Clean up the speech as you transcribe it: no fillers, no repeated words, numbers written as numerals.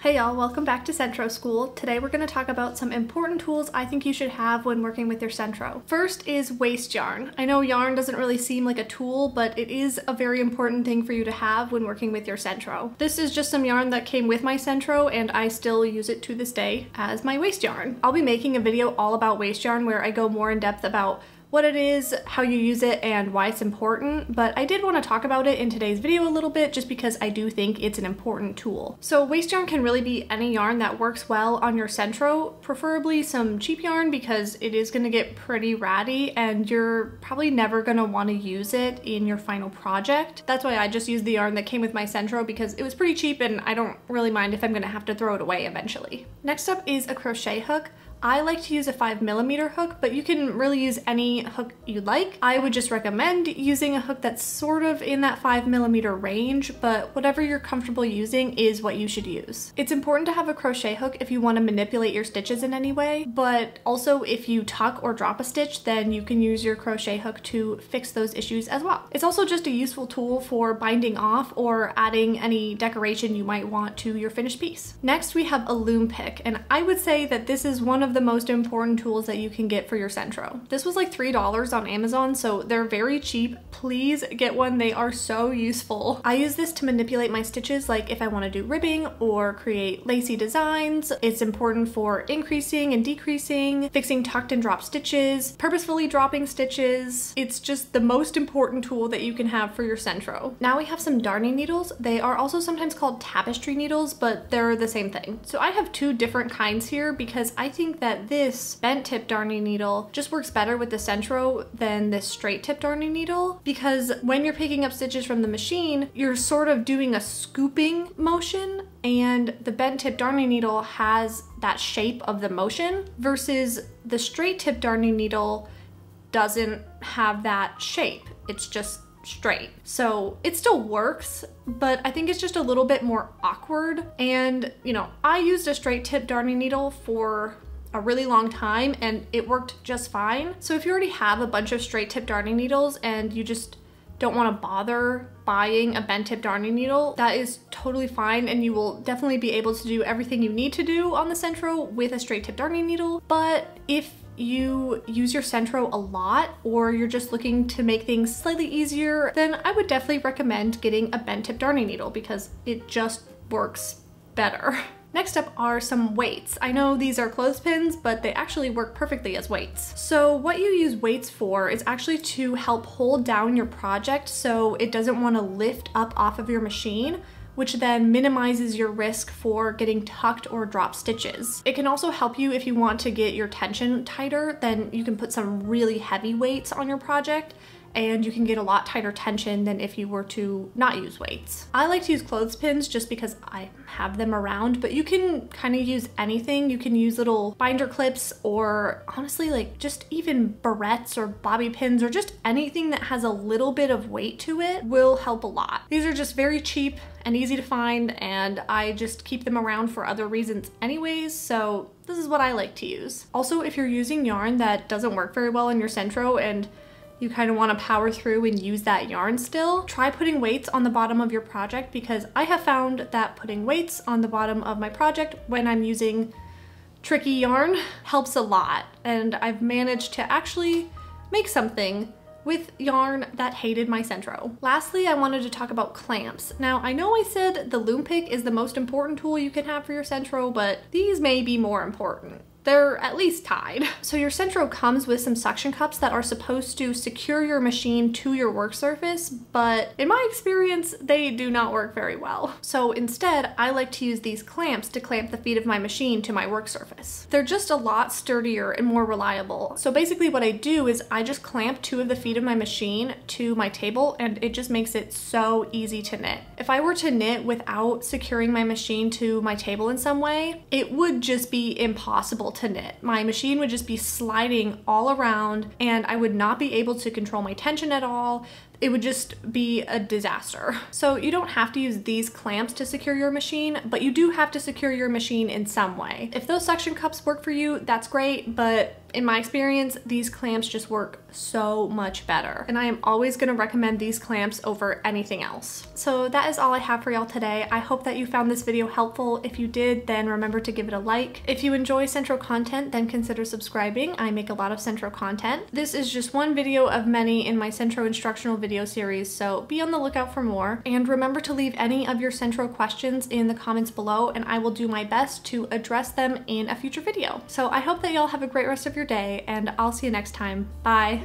Hey y'all, welcome back to Sentro School. Today we're going to talk about some important tools I think you should have when working with your Sentro. First is waste yarn. I know yarn doesn't really seem like a tool, but it is a very important thing for you to have when working with your Sentro. This is just some yarn that came with my Sentro and I still use it to this day as my waste yarn. I'll be making a video all about waste yarn where I go more in depth about what it is, how you use it, and why it's important, but I did want to talk about it in today's video a little bit just because I do think it's an important tool. So waste yarn can really be any yarn that works well on your Sentro, preferably some cheap yarn because it is going to get pretty ratty and you're probably never going to want to use it in your final project. That's why I just used the yarn that came with my Sentro because it was pretty cheap and I don't really mind if I'm going to have to throw it away eventually. Next up is a crochet hook. I like to use a 5mm hook, but you can really use any hook you like. I would just recommend using a hook that's sort of in that 5mm range, but whatever you're comfortable using is what you should use. It's important to have a crochet hook if you want to manipulate your stitches in any way, but also if you tuck or drop a stitch, then you can use your crochet hook to fix those issues as well. It's also just a useful tool for binding off or adding any decoration you might want to your finished piece. Next, we have a loom pick, and I would say that this is one of the most important tools that you can get for your Sentro. This was like $3 on Amazon, so they're very cheap. Please get one, they are so useful. I use this to manipulate my stitches, like if I want to do ribbing or create lacy designs. It's important for increasing and decreasing, fixing tucked and dropped stitches, purposefully dropping stitches. It's just the most important tool that you can have for your Sentro. Now we have some darning needles. They are also sometimes called tapestry needles, but they're the same thing. So I have two different kinds here because I think that this bent tip darning needle just works better with the Sentro than this straight tip darning needle, because when you're picking up stitches from the machine, you're sort of doing a scooping motion, and the bent tip darning needle has that shape of the motion versus the straight tip darning needle doesn't have that shape. It's just straight. So it still works, but I think it's just a little bit more awkward. And you know, I used a straight tip darning needle for a really long time and it worked just fine. So if you already have a bunch of straight tip darning needles and you just don't want to bother buying a bent tip darning needle, that is totally fine, and you will definitely be able to do everything you need to do on the Sentro with a straight tip darning needle. But if you use your Sentro a lot, or you're just looking to make things slightly easier, then I would definitely recommend getting a bent tip darning needle because it just works better. Next up are some weights. I know these are clothespins, but they actually work perfectly as weights. So what you use weights for is actually to help hold down your project so it doesn't want to lift up off of your machine, which then minimizes your risk for getting tucked or dropped stitches. It can also help you if you want to get your tension tighter, then you can put some really heavy weights on your project and you can get a lot tighter tension than if you were to not use weights. I like to use clothespins just because I have them around, but you can kind of use anything. You can use little binder clips, or honestly, like just even barrettes or bobby pins, or just anything that has a little bit of weight to it will help a lot. These are just very cheap and easy to find, and I just keep them around for other reasons anyways, so this is what I like to use. Also, if you're using yarn that doesn't work very well in your Sentro and you kind of want to power through and use that yarn still, try putting weights on the bottom of your project, because I have found that putting weights on the bottom of my project when I'm using tricky yarn helps a lot, and I've managed to actually make something with yarn that hated my Sentro. Lastly, I wanted to talk about clamps. Now, I know I said the Loom Pick is the most important tool you can have for your Sentro, but these may be more important. They're at least tied. So your Sentro comes with some suction cups that are supposed to secure your machine to your work surface, but in my experience, they do not work very well. So instead, I like to use these clamps to clamp the feet of my machine to my work surface. They're just a lot sturdier and more reliable. So basically what I do is I just clamp two of the feet of my machine to my table, and it just makes it so easy to knit. If I were to knit without securing my machine to my table in some way, it would just be impossible to knit. My machine would just be sliding all around and I would not be able to control my tension at all. it would just be a disaster. So you don't have to use these clamps to secure your machine, but you do have to secure your machine in some way. If those suction cups work for you, that's great, but in my experience, these clamps just work so much better. And I am always gonna recommend these clamps over anything else. So that is all I have for y'all today. I hope that you found this video helpful. If you did, then remember to give it a like. If you enjoy Sentro content, then consider subscribing. I make a lot of Sentro content. This is just one video of many in my Sentro instructional video series, so be on the lookout for more. And remember to leave any of your Sentro questions in the comments below, and I will do my best to address them in a future video. So I hope that y'all have a great rest of your day, and I'll see you next time. Bye.